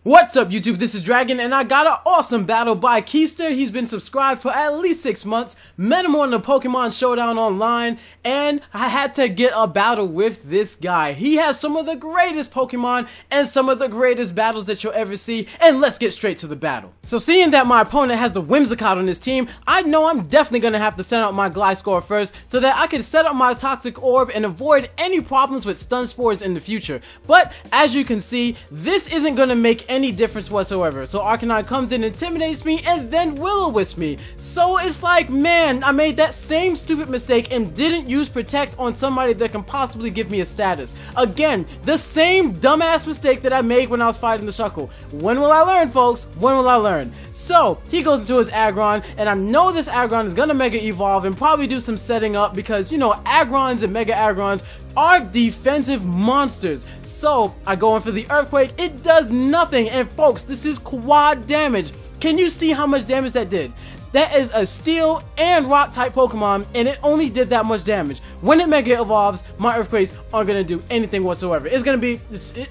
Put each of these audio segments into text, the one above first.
What's up YouTube, this is Dragon and I got an awesome battle by Khister. He's been subscribed for at least 6 months, met him on the Pokemon Showdown online, and I had to get a battle with this guy. He has some of the greatest Pokemon and some of the greatest battles that you'll ever see, and let's get straight to the battle. So seeing that my opponent has the Whimsicott on his team, I know I'm definitely going to have to send out my Gliscor first so that I can set up my Toxic Orb and avoid any problems with Stun Spores in the future. But as you can see, this isn't going to make any difference whatsoever. So Arcanine comes in, intimidates me, and then Will-O-Wisps me. So it's like, man, I made that same stupid mistake and didn't use Protect on somebody that can possibly give me a status. Again, the same dumbass mistake that I made when I was fighting the Shuckle. When will I learn, folks? When will I learn? So he goes into his Aggron, and I know this Aggron is gonna Mega Evolve and probably do some setting up because, you know, Aggrons and Mega Aggrons are defensive monsters. So I go in for the Earthquake. It does nothing, and folks, this is quad damage. Can you see how much damage that did? That is a Steel and Rock type Pokemon, and it only did that much damage. When it Mega Evolves, my Earthquakes aren't gonna do anything whatsoever. It's gonna be,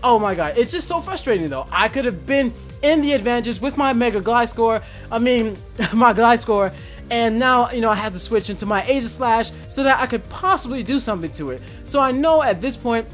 oh my god, it's just so frustrating though. I could have been in the advantage with my Mega Gliscor, my Gliscor, and now, you know, I have to switch into my Aegislash so that I could possibly do something to it. So I know at this point,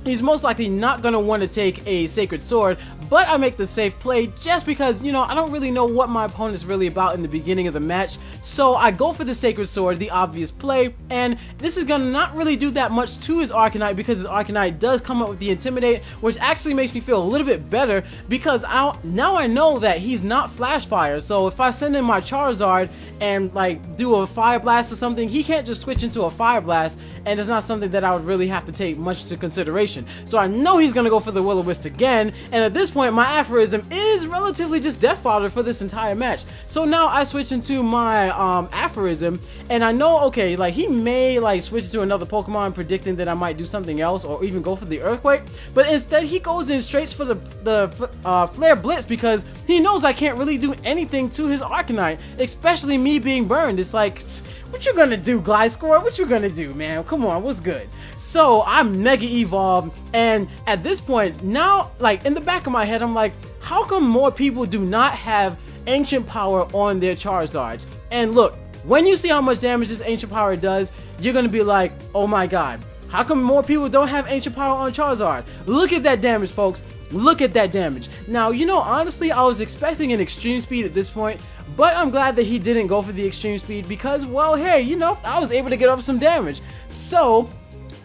he's most likely not going to want to take a Sacred Sword, but I make the safe play just because, you know, I don't really know what my opponent's really about in the beginning of the match. So I go for the Sacred Sword, the obvious play, and this is going to not really do that much to his Arcanine because his Arcanine does come up with the Intimidate, which actually makes me feel a little bit better because now I know that he's not Flash Fire. So if I send in my Charizard and like do a Fire Blast or something, he can't just switch into a Fire Blast, and it's not something that I would really have to take much into consideration. So I know he's going to go for the Will-O-Wisp again, and at this point my Aphorism is relatively just death fodder for this entire match. So now I switch into my Aphorism, and I know, okay, like he may like switch to another Pokemon predicting that I might do something else or even go for the Earthquake, but instead he goes in straight for the Flare Blitz because he knows I can't really do anything to his Arcanine, especially me being burned. It's like, what you gonna do, Gliscor? What you gonna do, man? Come on, what's good? So I'm Mega Evolved, and at this point now, like in the back of my head, I'm like, how come more people do not have Ancient Power on their Charizards? And look, when you see how much damage this Ancient Power does, you're gonna be like, oh my god, how come more people don't have Ancient Power on Charizard? Look at that damage, folks. Look at that damage. Now, you know, honestly, I was expecting an Extreme Speed at this point, but I'm glad that he didn't go for the Extreme Speed because, well, hey, you know, I was able to get off some damage. So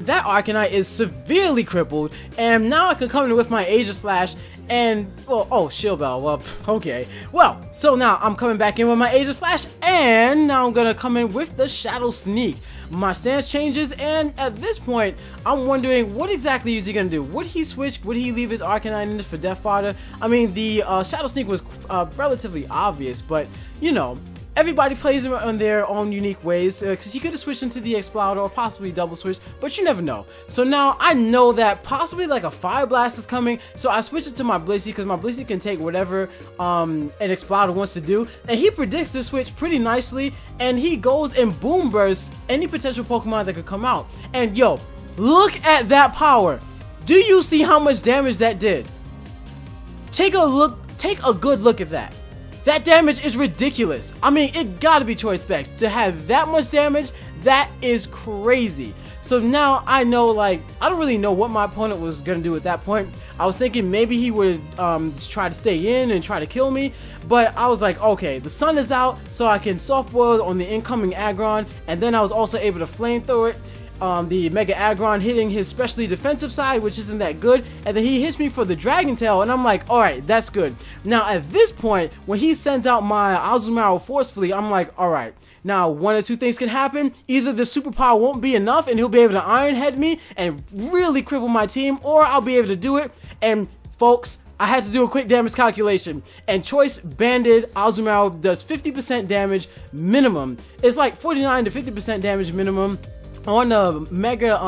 that Arcanine is severely crippled, and now I can come in with my Aegislash and, well, oh, Shield Bell, well, okay. Well, so now I'm coming back in with my Aegislash, and now I'm gonna come in with the Shadow Sneak. My stance changes, and at this point, I'm wondering what exactly is he gonna do? Would he switch? Would he leave his Arcanine in this for Death Fodder? I mean, the Shadow Sneak was relatively obvious, but, you know, everybody plays them in their own unique ways, because he could have switched into the Exploder or possibly double switch, but you never know. So now I know that possibly like a Fire Blast is coming, so I switch it to my Blissey because my Blissey can take whatever an Exploder wants to do, and he predicts this switch pretty nicely, and he goes and Boom Bursts any potential Pokemon that could come out. And yo, look at that power. Do you see how much damage that did? Take a good look at that. That damage is ridiculous. I mean, it gotta be Choice Specs. To have that much damage, that is crazy. So now I know, like, I don't really know what my opponent was gonna do at that point. I was thinking maybe he would try to stay in and try to kill me, but I was like, okay, the sun is out, so I can Soft Boil on the incoming Aggron, and then I was also able to Flamethrower it. The Mega Aggron hitting his specially defensive side, which isn't that good, and then he hits me for the Dragon Tail, and I'm like, alright, that's good. Now at this point, when he sends out my Azumarill forcefully, I'm like, alright, now one of two things can happen. Either the superpower won't be enough and he'll be able to Iron Head me and really cripple my team, or I'll be able to do it. And folks, I had to do a quick damage calculation, and Choice Banded Azumarill does 50% damage minimum. It's like 49 to 50% damage minimum on the Mega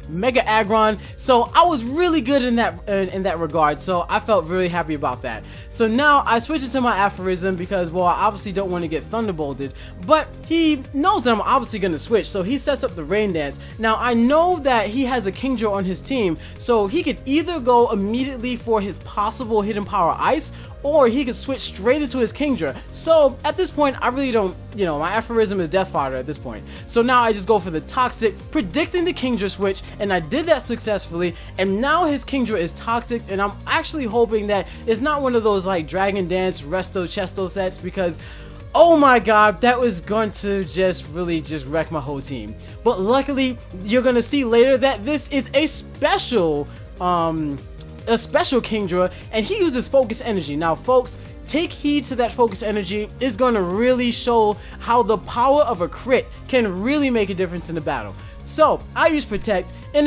Mega Aggron. So I was really good in that regard. So I felt really happy about that. So now I switch into my aphorism because, well, I obviously don't want to get Thunderbolted, but he knows that I'm obviously going to switch. So he sets up the Rain Dance. Now I know that he has a Kingdra on his team, so he could either go immediately for his possible hidden power Ice, or he could switch straight into his Kingdra. So at this point, I really don't, you know, my aphorism is Death Fodder at this point. So now I just go for the Toxic, predicting the Kingdra switch, and I did that successfully, and now his Kingdra is Toxic, and I'm actually hoping that it's not one of those like Dragon Dance, Resto, Chesto sets, because oh my god, that was going to just really just wreck my whole team. But luckily, you're gonna see later that this is a special Kingdra, and he uses Focus Energy. Now folks, take heed to that Focus Energy. Is going to really show how the power of a crit can really make a difference in the battle. So I use Protect in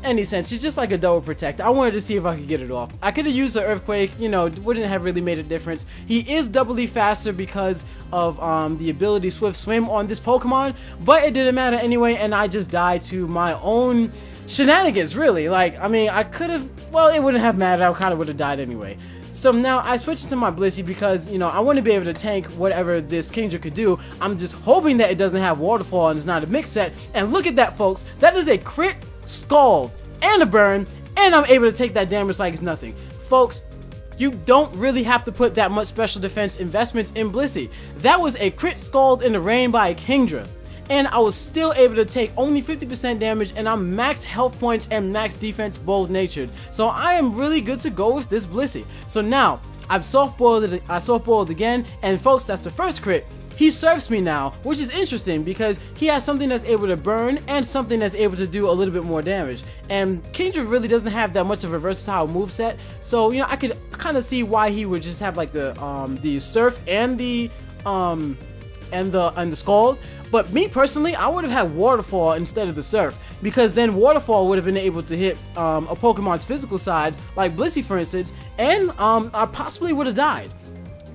any sense. It's just like a double Protect. I wanted to see if I could get it off. I could have used the Earthquake, you know, wouldn't have really made a difference. He is doubly faster because of the ability Swift Swim on this Pokemon, but it didn't matter anyway, and I just died to my own shenanigans, really. Like, I mean, I could have, well, it wouldn't have mattered. I kind of would have died anyway. So now I switched to my Blissey because, you know, I want to be able to tank whatever this Kingdra could do. I'm just hoping that it doesn't have Waterfall and it's not a mix set. And look at that, folks. That is a crit, Scald, and a burn, and I'm able to take that damage like it's nothing. Folks, you don't really have to put that much special defense investments in Blissey. That was a crit, Scald in the rain by a Kingdra, and I was still able to take only 50% damage, and I'm max health points and max defense bold natured. So I am really good to go with this Blissey. So now I've soft boiled again, and folks, that's the first crit. He surfs me now, which is interesting because he has something that's able to burn and something that's able to do a little bit more damage. And Kingdra really doesn't have that much of a versatile moveset, so you know, I could kind of see why he would just have like the surf and the Scald. But me personally, I would have had Waterfall instead of the Surf, because then Waterfall would have been able to hit a Pokemon's physical side, like Blissey for instance, and I possibly would have died.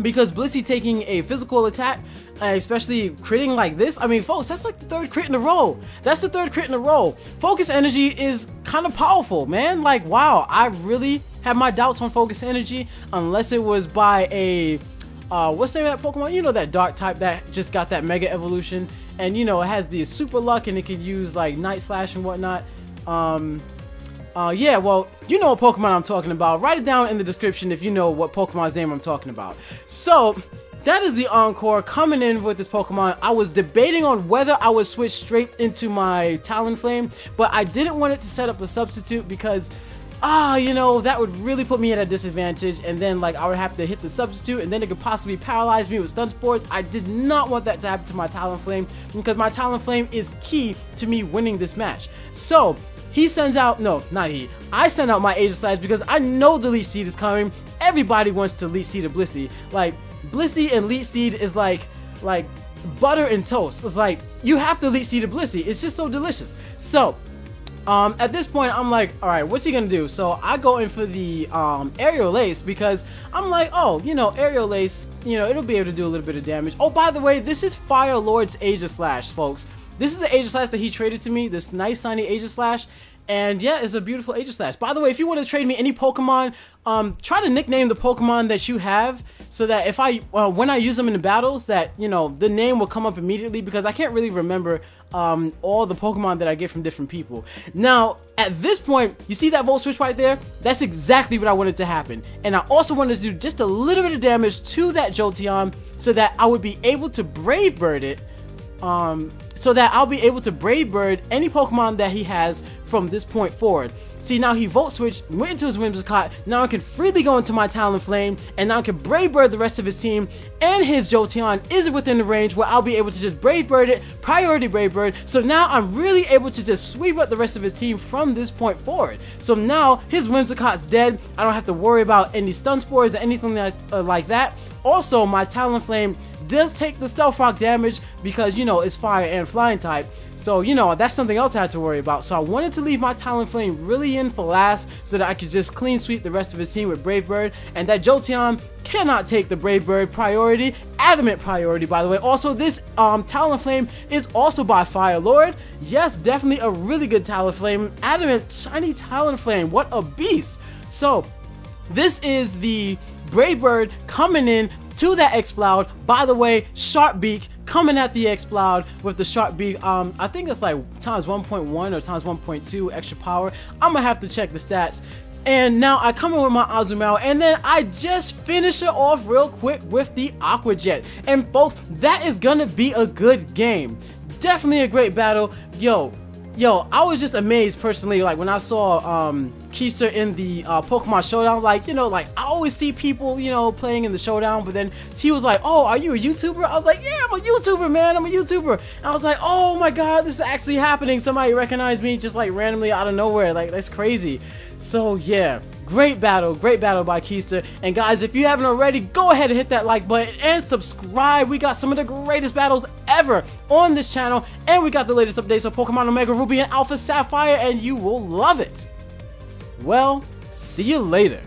Because Blissey taking a physical attack, especially critting like this, I mean folks, that's like the third crit in a row. That's the third crit in a row. Focus Energy is kind of powerful, man. Like, wow, I really have my doubts on Focus Energy, unless it was by a what's the name of that Pokemon? You know, that dark type that just got that Mega Evolution, and you know, it has the Super Luck and it can use like Night Slash and whatnot. Yeah, well, you know what Pokemon I'm talking about. Write it down in the description if you know what Pokemon's name I'm talking about. So that is the Encore coming in with this Pokemon. I was debating on whether I would switch straight into my Talonflame, but I didn't want it to set up a substitute because you know, that would really put me at a disadvantage, and then like I would have to hit the substitute, and then it could possibly paralyze me with Stun Spores. I did not want that to happen to my Talonflame, because my Talonflame is key to me winning this match. So he sends out, no, not he, I send out my Aegislash because I know the Leech Seed is coming. Everybody wants to Leech Seed a Blissey. Like, Blissey and Leech Seed is like butter and toast. It's like, you have to Leech Seed a Blissey. It's just so delicious. So at this point, I'm like, alright, what's he gonna do? So I go in for the Aerial Ace because I'm like, oh, you know, Aerial Ace, you know, it'll be able to do a little bit of damage. Oh, by the way, this is Fire Lord's Aegislash, folks. This is the Aegislash that he traded to me, this nice shiny Aegislash. And yeah, it's a beautiful Aegislash. By the way, if you want to trade me any Pokemon, try to nickname the Pokemon that you have, so that if when I use them in the battles, that, you know, the name will come up immediately, because I can't really remember all the Pokemon that I get from different people. Now, at this point, you see that Volt Switch right there? That's exactly what I wanted to happen. And I also wanted to do just a little bit of damage to that Jolteon, so that I would be able to Brave Bird it, so that I'll be able to Brave Bird any Pokemon that he has from this point forward. See, now he Volt Switched, went into his Whimsicott, now I can freely go into my Talonflame, and now I can Brave Bird the rest of his team, and his Jolteon is within the range where I'll be able to just Brave Bird it, priority Brave Bird, so now I'm really able to just sweep up the rest of his team from this point forward. So now his Whimsicott's dead, I don't have to worry about any Stun Spores or anything like that. Also, my Talonflame does take the Stealth Rock damage because, you know, it's fire and flying type. So, you know, that's something else I had to worry about. So I wanted to leave my Talonflame really in for last so that I could just clean sweep the rest of his team with Brave Bird, and that Jolteon cannot take the Brave Bird priority, adamant priority by the way. Also, this Talonflame is also by Fire Lord. Yes, definitely a really good Talonflame, adamant shiny Talonflame, what a beast. So this is the Brave Bird coming in to that Exploud. By the way, Sharp Beak coming at the Exploud with the Sharp Beak. I think it's like times 1.1 or times 1.2 extra power. I'm gonna have to check the stats. And now I come in with my Azumarill, and then I just finish it off real quick with the Aqua Jet. And folks, that is gonna be a good game. Definitely a great battle. Yo, I was just amazed personally, like when I saw Khister in the Pokemon Showdown. Like, you know, like I always see people, you know, playing in the Showdown, but then he was like, oh, are you a YouTuber? I was like, yeah, I'm a YouTuber, man, I'm a YouTuber. And I was like, oh my god, this is actually happening. Somebody recognized me just like randomly out of nowhere. Like, that's crazy. So yeah, great battle by Khister. And guys, if you haven't already, go ahead and hit that like button and subscribe. We got some of the greatest battles ever on this channel, and we got the latest updates of Pokemon Omega Ruby and Alpha Sapphire, and you will love it. Well, see you later.